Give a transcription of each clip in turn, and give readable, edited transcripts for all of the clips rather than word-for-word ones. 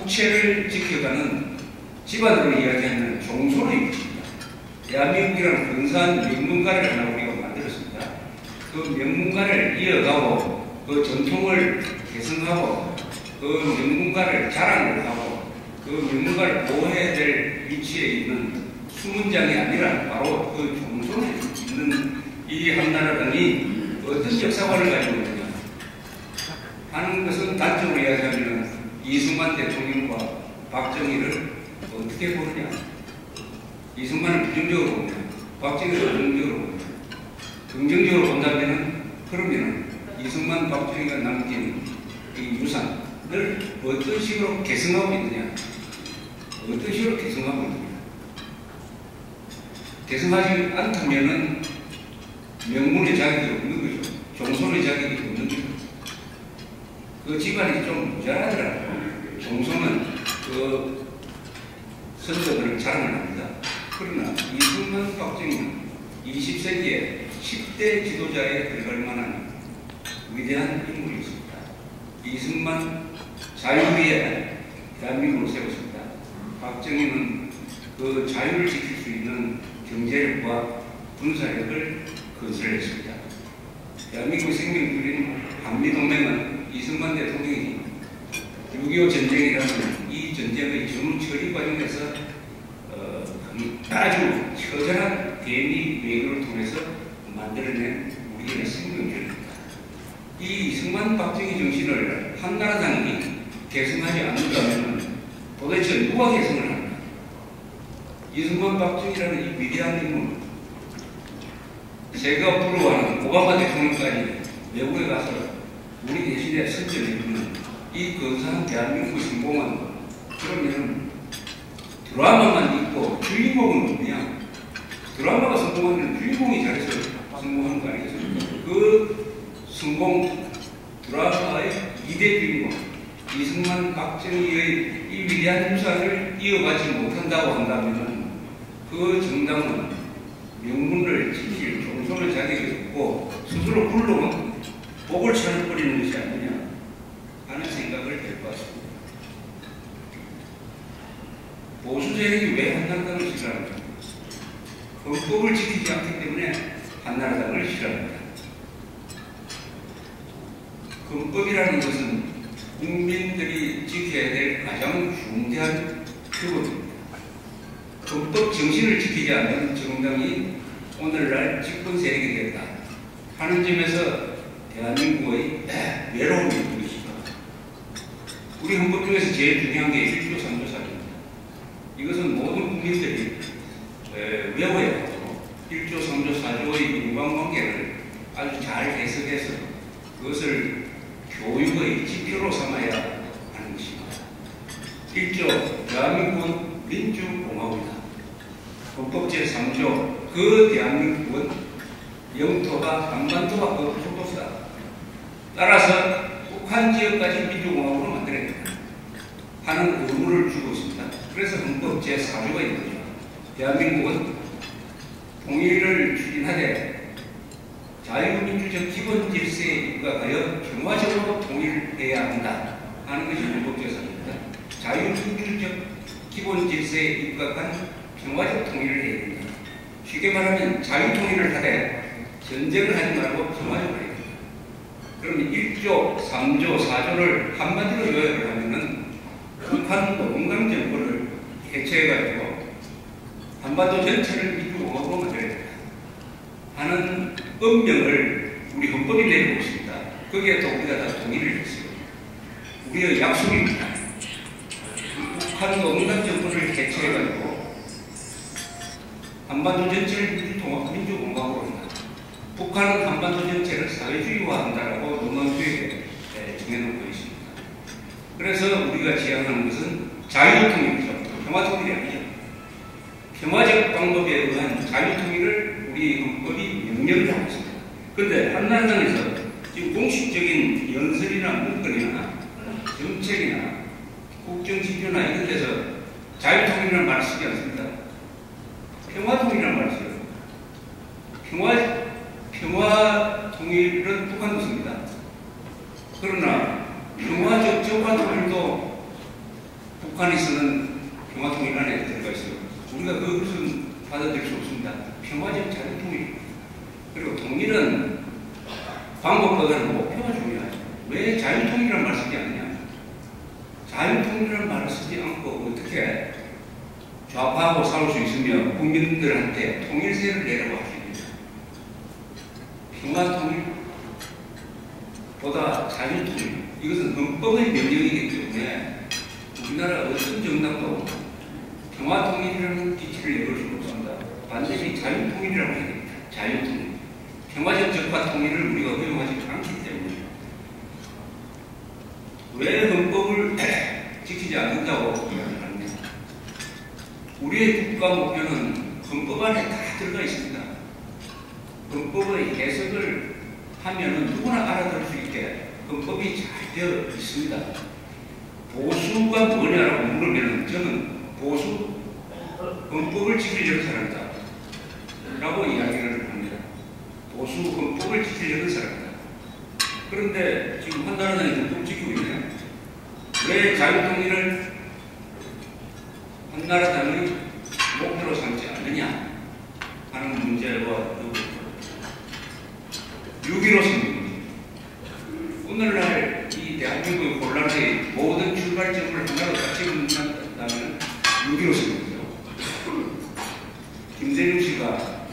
국채를 지켜가는 집안으로 이야기하는 종소를 입힙니다. 대한민국이라는 근사한 명문가를 하나 우리가 만들었습니다. 그 명문가를 이어가고 그 전통을 개선하고 그 명문가를 자랑을 하고 그 명문가를 보호해야 될 위치에 있는 수문장이 아니라 바로 그 종소를 있는 이 한나라당이 어떤 역사관을 가지고 있느냐 하는 것은 단적으로 이야기하면 이승만 대통령과 박정희를 어떻게 보느냐, 이승만을 부정적으로 보느냐, 박정희를 긍정적으로 보느냐. 긍정적으로 본다면 그러면 이승만 박정희가 남긴 이 유산을 어떤 식으로 개성하고 있느냐, 어떤 식으로 개성하고 있느냐. 개성하지 않다면은 명문의 자격이 없는 거죠. 종소의 자격이 없는 거죠. 그 집안이 좀 모자라더라고요. 종소는 그 선조들을 자랑을 합니다. 그러나 이승만 박정희는 20세기에 10대 지도자에 들어갈 만한 위대한 인물이었습니다. 이승만 자유 위에 대한민국을 세웠습니다. 박정희는 그 자유를 지킬 수 있는 경제력과 군사력을 건설했습니다. 대한민국의 생명줄인 한미동맹은 이승만 대통령이 6.25 전쟁이라는 이 전쟁의 전 처리 과정에서 아주 처절한 대미 외교를 통해서 만들어낸 우리의 생명줄입니다. 이 이승만 박정희 정신을 한나라당이 계승하지 않는다면 도대체 누가 계승을 하는가? 이승만 박정희라는 이 위대한 인물, 제가 부러워하는 오바마 대통령까지 외국에 가서 우리 대신에 선전해주는 이 근사한 대한민국의 성공은 그러면 드라마만 있고 주인공은 뭐냐? 드라마가 성공하면 주인공이 잘해서 성공하는 거 아니겠습니까? 그 성공 드라마의 2대 주인공 이승만 박정희의 이 위대한 유산을 이어가지 못한다고 한다면 그 정당은 명문을 지킬 종소를 자격이 없고 스스로 굴러온 복을 찾아버리는 것이 아니냐 하는 생각을 할 것 같습니다. 보수 세력이 왜 한나라당을 싫어합니까? 헌법을 지키지 않기 때문에 한나라당을 싫어합니다. 헌법이라는 것은 국민들이 지켜야 될 가장 중대한 규범입니다. 헌법 정신을 지키지 않는 정당이 오늘날 집권 세력이 됐다 하는 점에서 대한민국의 외로움이 보이시죠. 우리 헌법 중에서 제일 중요한 게 1조 3조 4조입니다. 이것은 모든 국민들이 외워야 하고 1조 3조 4조의 인간관계를 아주 잘 해석해서 그것을 교육의 지표로 삼아야 하는 것입니다. 1조 대한민국은 민주공화국이다. 헌법 제3조 그 대한민국은 영토가 한반도가 그 속도수다. 따라서 북한 지역까지 민주공화국으로 만들어야 된다 하는 의무를 주고 있습니다. 그래서 헌법 제4조가 있는 거죠. 대한민국은 통일을 추진하되 자유민주적 기본 질서에 입각하여 평화적으로 통일해야 한다 하는 것이 헌법 제4조입니다. 자유민주적 기본 질서에 입각한 평화적 통일을 해야 된다. 쉽게 말하면 자유통일을 하되 전쟁을 하지 말고 평화적으로 해야 된다. 그러면 1조, 3조, 4조를 한마디로 요약을 하면은 북한 노동당 정권을 해체해가지고 한반도 전체를 민주공화국으로 만들어야 된다 하는 엄명을 우리 헌법이 내리고 있습니다. 거기에 또 우리가 다 동의를 했어요. 우리의 약속입니다. 북한 노동당 정권을 해체해가지고 한반도 전체를 민주공화국으로 한다. 북한은 한반도 전체를 사회주의화한다라고 논언주의에 정해놓고 있습니다. 그래서 우리가 지향하는 것은 자유통일이죠. 평화통일이 아니죠. 평화적 방법에 의한 자유통일을 우리 헌법이 명령을 하고 있습니다. 그런데 한나라당에서 지금 공식적인 연설이나 문건이나 정책이나 국정지표나 이런 데서 자유통일이라는 말을 쓰지 않습니다. 평화통일이라는 말을 써요. 평화통일은 북한도 씁니다. 그러나 평화적 정화통일도 북한이 쓰는 평화통일안에 들어가 있어요. 우리가 그것은 받아들일 수 없습니다. 평화적 자유통일. 그리고 통일은 방법보다는 목표가 중요하죠. 왜 자유통일이라는 말을 쓰지 않느냐? 자유통일이라는 말을 쓰지 않고 어떻게 좌파하고 싸울 수 있으며 국민들한테 통일세를 내라고 할 수 있느냐? 평화통일보다 자유통일. 이것은 헌법의 명령이기 때문에 우리나라 어떤 정당도 평화통일이라는 기치를 내걸 수 없습니다. 반드시 자유통일이라고 해야 됩니다. 자유통일. 평화적 적화통일을 우리가 허용하지 않기 때문에. 왜 헌법을 지키지 않는다고 이야기합니다. 우리의 국가 목표는 헌법 안에 다 들어가 있습니다. 헌법의 해석을 하면 누구나 알아들을 수 있게 헌법이 잘 되어 있습니다. 보수가 뭐냐라고 물으면 저는 보수 헌법을 지키려는 사람이다 라고 이야기를 합니다. 보수 헌법을 지키려는 사람이다. 그런데 지금 한나라당이 헌법을 지키고 있네요. 왜 자유통일을 한나라당이 목표로 삼지 않느냐 하는 문제와 6.15 선언. 오늘날 이 대한민국의 혼란의 모든 출발점을 하나로 딱 집어넣는다면 6.15 선언이죠. 김대중 씨가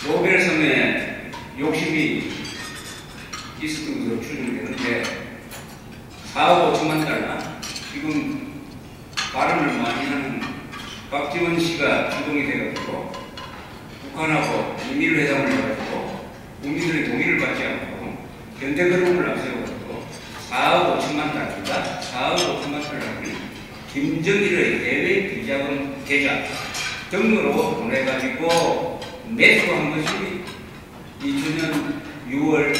노벨상에 욕심이 있었던 것으로 추정되는데 4억 5천만 달러 지금 발언을 많이 하는 박지원 씨가 주동이 돼가지고 북한하고 미밀회담을 해가지고 국민들의 동의를 받지 않고 현대그룹을 앞세워가지고 4억 5천만 달러입니다. 4억 5천만 달러를 김정일의 해외 비자금 계좌 등으로 보내가지고 매수한 것이 2000년 6월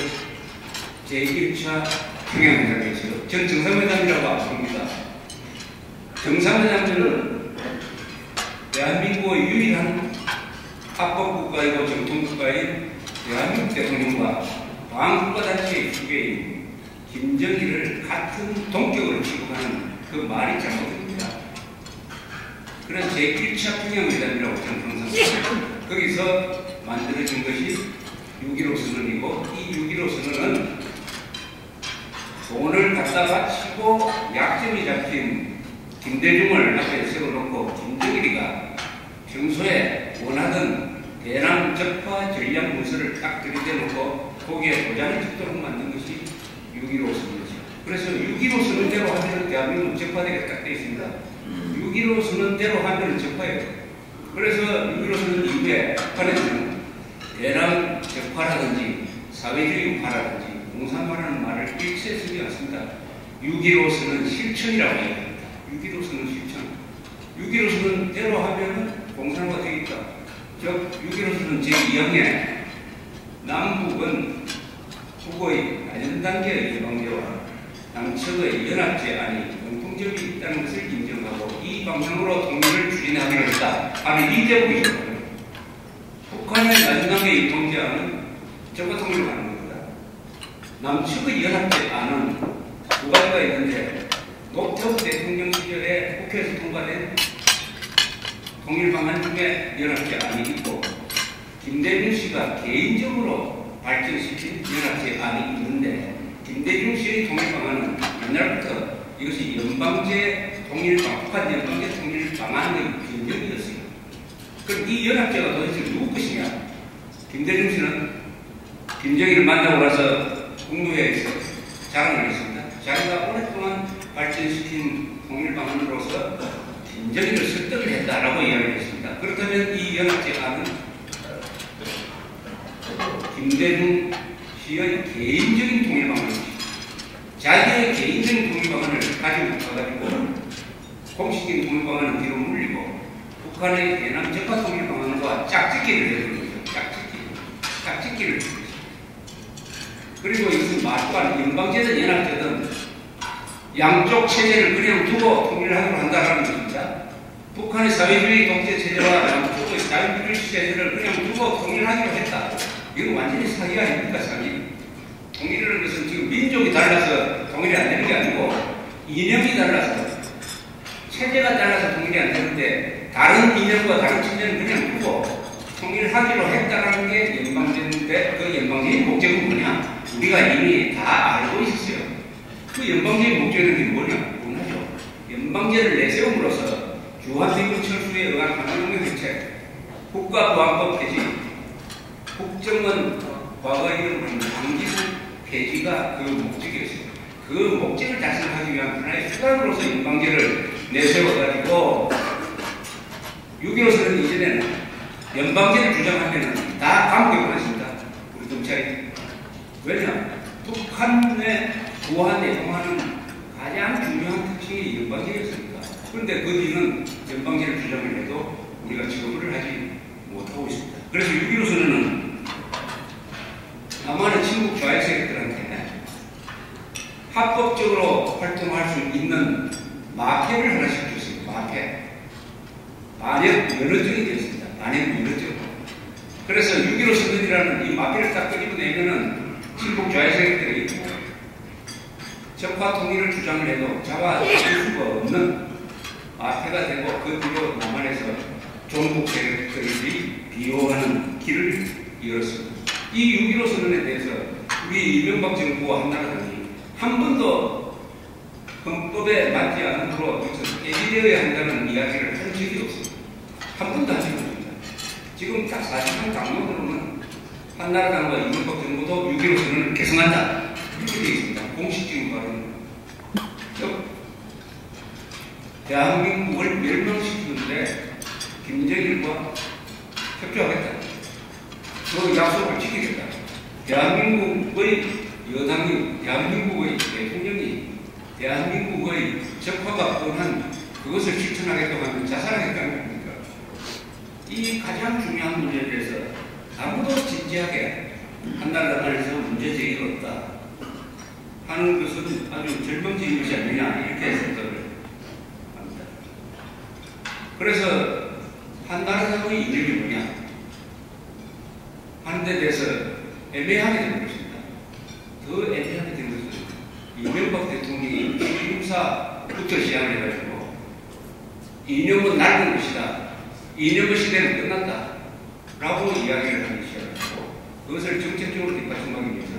제1차 평양회담이었어요. 전 정상회담이라고 부릅니다. 정상회담은 대한민국의 유일한 합법국가이고 정통국가인 대한민국 대통령과 광국가단체의 주계인 김정일을 같은 동격으로 취급하는 그 말이 잘못됩니다. 그래서 제1차 평양회담이라고 저는 항상 생각합니다. 거기서 만들어진 것이 6.15 선언이고 이 6.15 선언은 돈을 갖다 바치고 약점이 잡힌 김대중을 앞에 세워놓고 김정일이가 평소에 원하던 대남 적화 전략 문서를 딱 들이대놓고 거기에 도장을 찍도록 만든 것이 6.15 선언이죠. 그래서 6.15 선언대로 하면 대한민국 적화되게 딱 되어 있습니다. 6.15 선언대로 하면 적화예요. 그래서 6.15 선언 이후에 북한에서는 대남 적화라든지 사회주의파라든지 공산화라는 말을 일체 쓰지 않습니다. 6.15 선언 실천이라고 얘기합니다. 6.15 선언 실천. 6.15 선언대로 하면 공산화가 되겠다. 즉 6.15 선언 제2항에 남북은 북의 낮은 단계의 개방제와 남측의 연합제안이 공통점이 있다는 것을 인정하고 이 방향으로 통일을 추진하기로 했다 하는 이 제목이었거든요. 북한의 낮은 단계의 개방제안은 적화 통일을 하는 겁니다. 남측의 연합제안은 두 가지가 있는데 노태우 대통령 시절에 국회에서 통과된 통일 방안 중에 연합제안이 있고 김대중 씨가 개인적으로 발전시킨 연합제안이 있는데 김대중 씨의 통일 방안은 옛날부터 이것이 연방제 통일방, 북한 연방제 통일 방안의 변경이었어요. 그럼 이 연합제가 도대체 누구 것이냐? 김대중 씨는 김정일을 만나고 나서 국무회의에서 자랑을 했습니다. 자기가 오랫동안 발전시킨 통일 방안으로서 김정일을 설득을 했다라고 이야기를 했습니다. 그렇다면 이 연합제안은 김대중 씨의 개인적인 통일 방안입니다. 자기의 개인적인 통일 방안을 가지고 가가지고 공식적인 통일 방안은 뒤로 물리고 북한의 대남 적화 통일 방안과 짝짓기를 해주는 거죠. 짝짓기를 해주는 거죠. 그리고 이것은 말도 안 연방제든 연합제든 양쪽 체제를 그냥 두고 통일하기로 한다는 것입니다. 북한의 사회주의 독재 체제와 양쪽의 자유주의 체제를 그냥 두고 통일하기로 했다. 이건 완전히 사기 아닙니까, 사기? 통일이라는 것은 지금 민족이 달라서 통일이 안 되는 게 아니고 이념이 달라서 체제가 따라서 통일이 안 되는데 다른 이념과 다른 친년은 그냥 두고 통일하기로 했다는 게 연방제인데 그 연방제의 목적은 뭐냐? 우리가 이미 다 알고 있었어요. 그 연방제의 목적은 게 뭐냐? 뭐냐죠? 연방제를 내세움으로써 주한미군 철수에 의한 한국의 대책, 국가보안법 폐지, 국정원 과거에 이런 방기국 폐지가 그 목적이었어요. 그 목적을 달성하기 위한 하나의 수단으로서 연방제를 내세워가지고 6.15선언 이전에는 연방제를 주장하면 다 감옥에 보냈습니다. 우리 경찰이. 왜냐? 북한의 보안에 동하는 가장 중요한 특징이 연방제였습니다. 그런데 그 뒤는 연방제를 주장을 해도 우리가 처벌을 하지 못하고 있습니다. 그래서 6.15선언은 남한의 친북 좌익 세력들한테 합법적으로 활동할 수 있는 마패를 하나씩 줬습니다. 마패. 반역 면허증이 되었습니다. 반역 면허증. 그래서 6.15 선언이라는 이 마패를 딱 끄집어내면은 친북 좌익 세력들이 적화 통일을 주장을 해도 잡아줄 수가 없는 마패가 되고 그 뒤로 남한에서 종북 세력들이 비호하는 길을 열었습니다. 이 6.15 선언에 대해서 우리 이명박 정부와 한나라당이 한 번도 헌법에 맞지 않은 으로 깨지되어야 한다는 이야기를 한 적이 없습니다. 한 번도 하지 못합니다. 지금 딱 사실상 당론으로는 한나라당과 이명박 정부도 6.15 선언을 개성한다. 이렇게 되어 있습니다. 공식적인 발언은. 대한민국을 멸망시키는데 김정일과 협조하겠다. 그 약속을 지키겠다. 대한민국의 여당이, 대한민국의 대통령이 대한민국의 적화가 뻔한 그것을 실천하겠다고 하면 자살하겠다는 겁니까? 이 가장 중요한 문제에 대해서 아무도 진지하게 한나라당 안에서 문제 제기가 없다 하는 것은 아주 절망적인 것이 아니냐 이렇게 생각을 합니다. 그래서 한나라당의 이념이 뭐냐 하는 데 대해서 애매하게 된 것입니다. 더 애매하게 된 것은 이명박 대통령이 기름사부터 시작을 해가지고 이념은 낡은 것이다. 이념의 시대는 끝났다. 라고 이야기를 하기 시작하고 그것을 정책적으로 뒷받침하기 위해서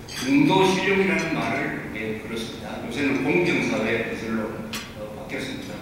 중도실용이라는 말을 걸었습니다. 요새는 공정사회 것으로 바뀌었습니다.